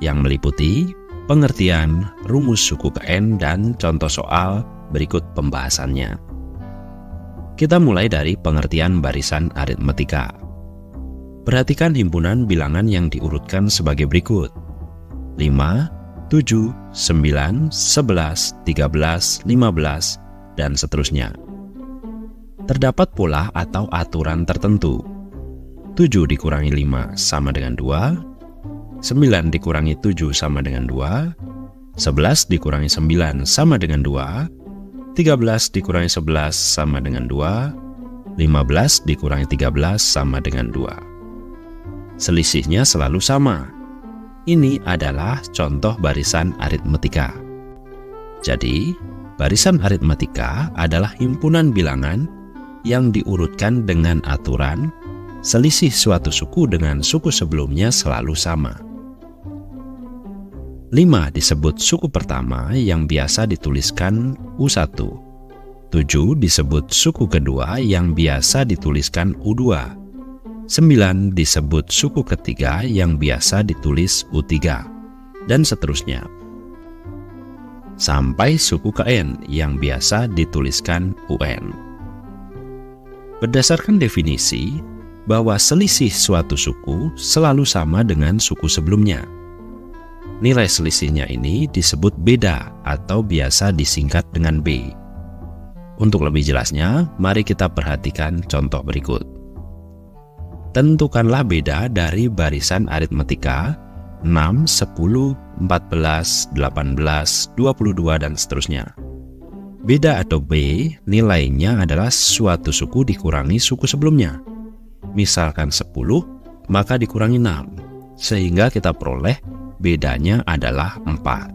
yang meliputi pengertian rumus suku KN dan contoh soal berikut pembahasannya. Kita mulai dari pengertian barisan aritmetika. Perhatikan himpunan bilangan yang diurutkan sebagai berikut: 5, 7, 9, 11, 13, 15, dan seterusnya. Terdapat pola atau aturan tertentu. 7 dikurangi 5 sama dengan 2, 9 dikurangi 7 sama dengan 2, 11 dikurangi 9 sama dengan 2, 13 dikurangi 11 sama dengan 2, 15 dikurangi 13 sama dengan 2. Selisihnya selalu sama. Ini adalah contoh barisan aritmetika. Jadi, barisan aritmetika adalah himpunan bilangan yang diurutkan dengan aturan selisih suatu suku dengan suku sebelumnya selalu sama. 5 disebut suku pertama yang biasa dituliskan U1. 7 disebut suku kedua yang biasa dituliskan U2. 9 disebut suku ketiga yang biasa ditulis U3, dan seterusnya. Sampai suku KN yang biasa dituliskan UN. Berdasarkan definisi, bahwa selisih suatu suku selalu sama dengan suku sebelumnya. Nilai selisihnya ini disebut beda atau biasa disingkat dengan B. Untuk lebih jelasnya, mari kita perhatikan contoh berikut. Tentukanlah beda dari barisan aritmetika 6, 10, 14, 18, 22, dan seterusnya. Beda atau B nilainya adalah suatu suku dikurangi suku sebelumnya. Misalkan 10, maka dikurangi 6, sehingga kita peroleh bedanya adalah 4.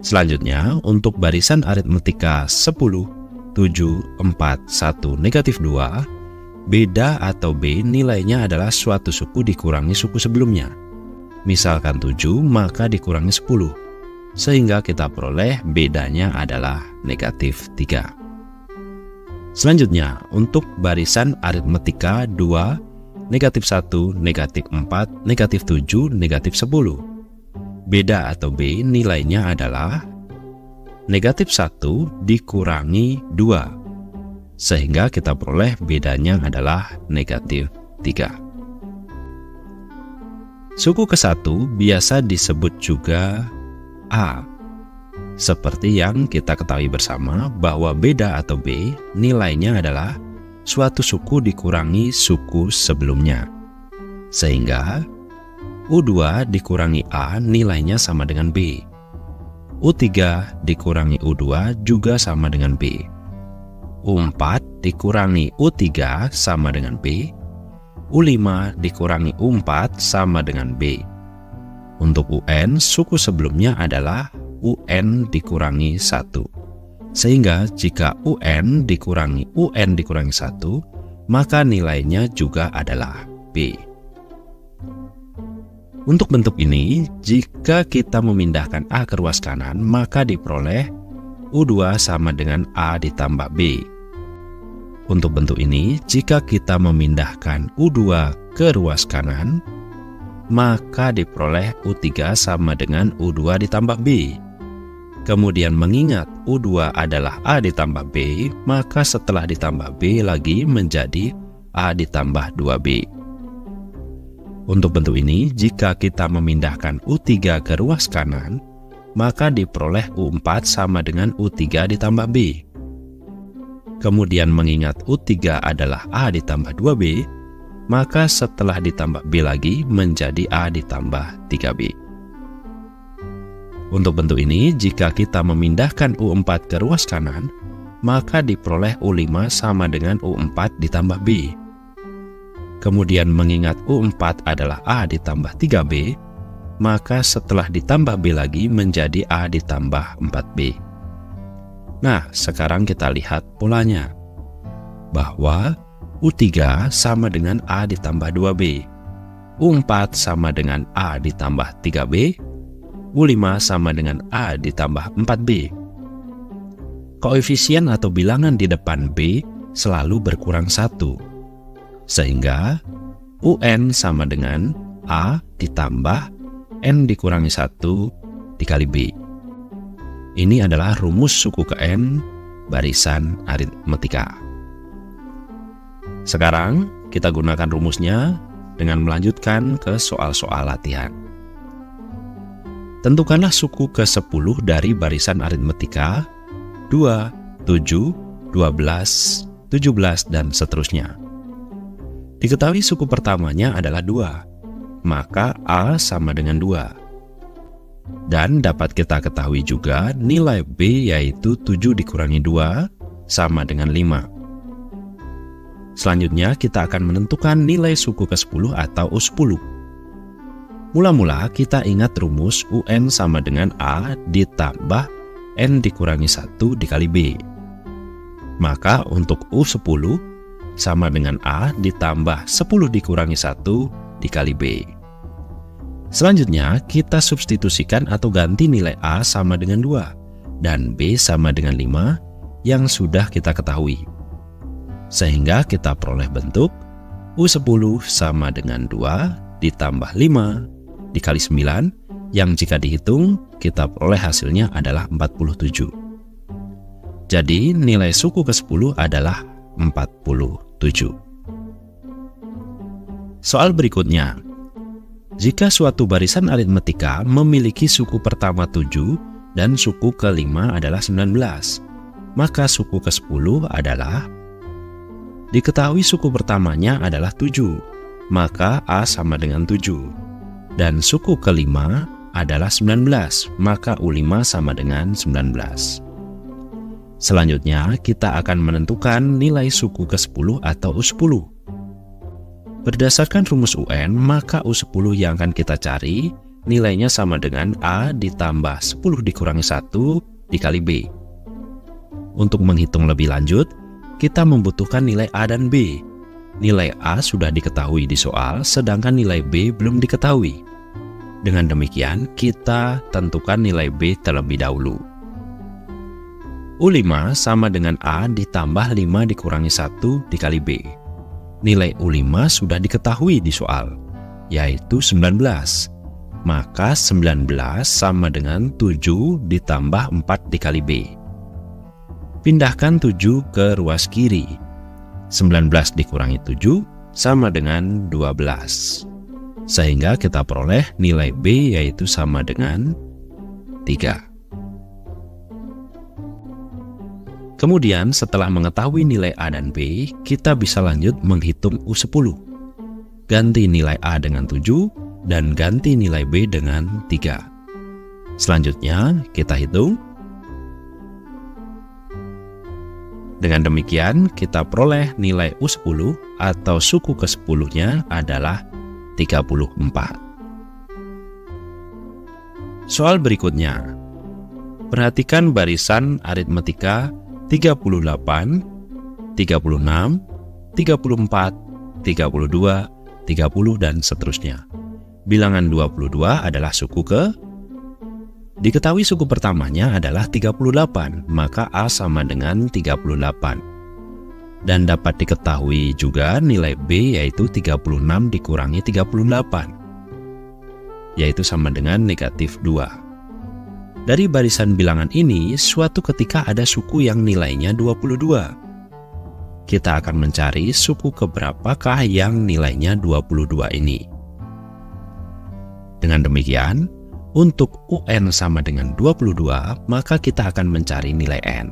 Selanjutnya, untuk barisan aritmetika 10, 7, 4, 1, negatif 2, beda atau B nilainya adalah suatu suku dikurangi suku sebelumnya. Misalkan 7, maka dikurangi 10, sehingga kita peroleh bedanya adalah negatif 3. Selanjutnya, untuk barisan aritmetika 2, negatif 1, negatif 4, negatif 7, negatif 10. Beda atau B nilainya adalah negatif 1 dikurangi 2, sehingga kita peroleh bedanya adalah negatif 3. Suku ke-1 biasa disebut juga A. Seperti yang kita ketahui bersama bahwa beda atau B nilainya adalah suatu suku dikurangi suku sebelumnya. Sehingga U2 dikurangi A nilainya sama dengan B. U3 dikurangi U2 juga sama dengan B. U4 dikurangi U3 sama dengan B. U5 dikurangi U4 sama dengan B. Untuk UN, suku sebelumnya adalah UN dikurangi 1. Sehingga jika UN dikurangi 1, maka nilainya juga adalah B. Untuk bentuk ini, jika kita memindahkan A ke ruas kanan, maka diperoleh U2 sama dengan A ditambah B. Untuk bentuk ini, jika kita memindahkan U2 ke ruas kanan, maka diperoleh U3 sama dengan U2 ditambah B. Kemudian mengingat U2 adalah A ditambah B, maka setelah ditambah B lagi menjadi A ditambah 2B. Untuk bentuk ini, jika kita memindahkan U3 ke ruas kanan, maka diperoleh U4 sama dengan U3 ditambah B. Kemudian mengingat U3 adalah A ditambah 2B, maka setelah ditambah B lagi menjadi A ditambah 3B. Untuk bentuk ini, jika kita memindahkan U4 ke ruas kanan, maka diperoleh U5 sama dengan U4 ditambah B. Kemudian mengingat U4 adalah A ditambah 3B, maka setelah ditambah B lagi menjadi A ditambah 4B. Nah, sekarang kita lihat polanya. Bahwa U3 sama dengan A ditambah 2B, U4 sama dengan A ditambah 3B, U5 sama dengan A ditambah 4B. Koefisien atau bilangan di depan B selalu berkurang 1. Sehingga UN sama dengan A ditambah N dikurangi 1 dikali B. Ini adalah rumus suku ke N barisan aritmetika. Sekarang kita gunakan rumusnya dengan melanjutkan ke soal-soal latihan. Tentukanlah suku ke-10 dari barisan aritmetika 2, 7, 12, 17, dan seterusnya. Diketahui suku pertamanya adalah 2, maka A sama dengan 2. Dan dapat kita ketahui juga nilai B yaitu 7 dikurangi 2 sama dengan 5. Selanjutnya kita akan menentukan nilai suku ke-10 atau U10. Mula-mula kita ingat rumus UN sama dengan A ditambah N dikurangi 1 dikali B. Maka untuk U10 sama dengan A ditambah 10 dikurangi 1 dikali B. Selanjutnya kita substitusikan atau ganti nilai A sama dengan 2 dan B sama dengan 5 yang sudah kita ketahui. Sehingga kita peroleh bentuk U10 sama dengan 2 ditambah 5 dikali 9 yang jika dihitung kita peroleh hasilnya adalah 47. Jadi nilai suku ke-10 adalah 47. Soal berikutnya. Jika suatu barisan aritmetika memiliki suku pertama 7 dan suku ke-5 adalah 19, maka suku ke-10 adalah diketahui suku pertamanya adalah 7, maka A sama dengan 7. Dan suku ke-5 adalah 19, maka U5 sama dengan 19. Selanjutnya, kita akan menentukan nilai suku ke-10 atau U10. Berdasarkan rumus UN, maka U10 yang akan kita cari, nilainya sama dengan A ditambah 10 dikurangi 1 dikali B. Untuk menghitung lebih lanjut, kita membutuhkan nilai A dan B. Nilai A sudah diketahui di soal, sedangkan nilai B belum diketahui. Dengan demikian, kita tentukan nilai B terlebih dahulu. U5 sama dengan A ditambah 5 dikurangi 1 dikali B. Nilai U5 sudah diketahui di soal, yaitu 19. Maka 19 sama dengan 7 ditambah 4 dikali B. Pindahkan 7 ke ruas kiri. 19 dikurangi 7 sama dengan 12. Sehingga kita peroleh nilai B yaitu sama dengan 3. Kemudian setelah mengetahui nilai A dan B, kita bisa lanjut menghitung U10. Ganti nilai A dengan 7 dan ganti nilai B dengan 3. Selanjutnya kita hitung. Dengan demikian, kita peroleh nilai U10 atau suku ke-10-nya adalah 34. Soal berikutnya. Perhatikan barisan aritmetika 38, 36, 34, 32, 30, dan seterusnya. Bilangan 22 adalah suku ke. Diketahui suku pertamanya adalah 38, maka A sama dengan 38. Dan dapat diketahui juga nilai B yaitu 36 dikurangi 38, yaitu sama dengan negatif 2. Dari barisan bilangan ini, suatu ketika ada suku yang nilainya 22. Kita akan mencari suku keberapakah yang nilainya 22 ini. Dengan demikian, untuk UN sama dengan 22, maka kita akan mencari nilai N.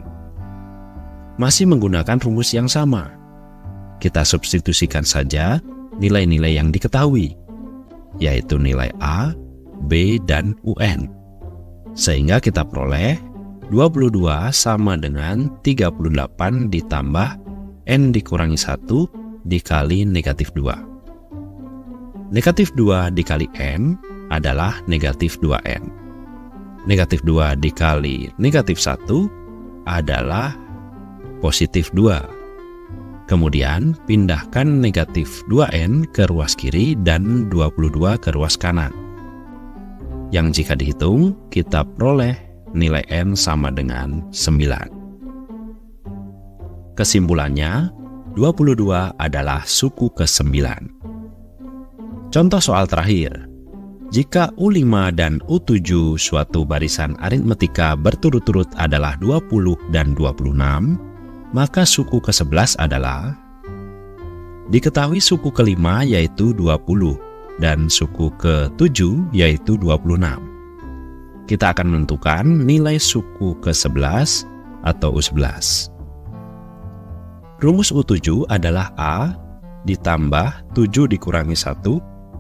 Masih menggunakan rumus yang sama. Kita substitusikan saja nilai-nilai yang diketahui, yaitu nilai A, B, dan UN. Sehingga kita peroleh 22 sama dengan 38 ditambah N dikurangi 1 dikali negatif 2. Negatif 2 dikali N adalah negatif 2N. Negatif 2 dikali negatif 1 adalah positif 2. Kemudian pindahkan negatif 2N ke ruas kiri dan 22 ke ruas kanan. Yang jika dihitung, kita peroleh nilai N sama dengan 9. Kesimpulannya, 22 adalah suku ke-9. Contoh soal terakhir. Jika U5 dan U7 suatu barisan aritmetika berturut-turut adalah 20 dan 26, maka suku ke-11 adalah, diketahui suku ke-5 yaitu 20 dan suku ke-7 yaitu 26. Kita akan menentukan nilai suku ke-11 atau U11. Rumus U7 adalah A ditambah 7 dikurangi 1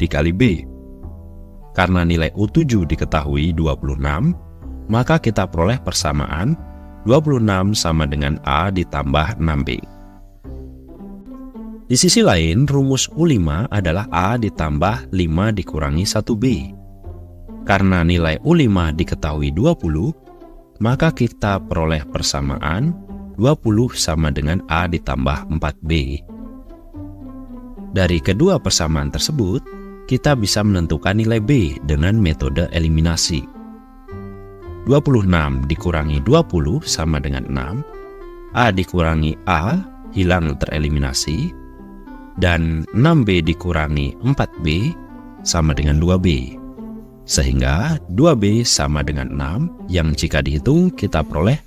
dikali B. Karena nilai U7 diketahui 26, maka kita peroleh persamaan 26 sama dengan A ditambah 6B. Di sisi lain, rumus U5 adalah A ditambah 5 dikurangi 1B. Karena nilai U5 diketahui 20, maka kita peroleh persamaan 20 sama dengan A ditambah 4B. Dari kedua persamaan tersebut, kita bisa menentukan nilai B dengan metode eliminasi. 26 dikurangi 20 sama dengan 6, A dikurangi A hilang tereliminasi, dan 6B dikurangi 4B sama dengan 2B. Sehingga 2B sama dengan 6 yang jika dihitung kita peroleh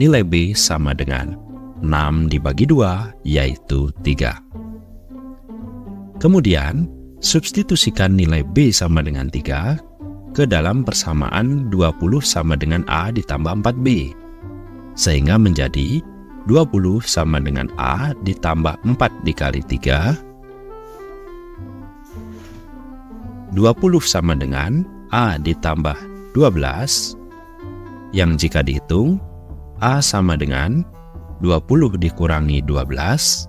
nilai B sama dengan 6 dibagi 2 yaitu 3. Kemudian, substitusikan nilai B sama dengan 3 ke dalam persamaan 20 sama dengan A ditambah 4B. Sehingga menjadi 20 sama dengan A ditambah 4 dikali 3. 20 sama dengan A ditambah 12. Yang jika dihitung, A sama dengan 20 dikurangi 12.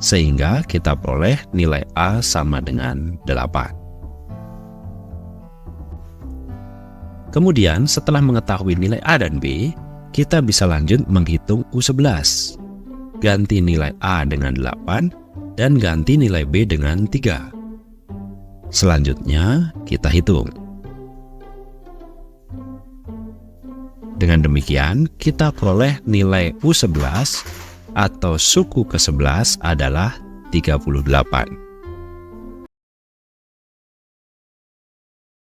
Sehingga kita peroleh nilai A sama dengan 8. Kemudian setelah mengetahui nilai A dan B, kita bisa lanjut menghitung U11. Ganti nilai A dengan 8 dan ganti nilai B dengan 3. Selanjutnya kita hitung. Dengan demikian kita peroleh nilai U11 atau suku ke-11 adalah 38.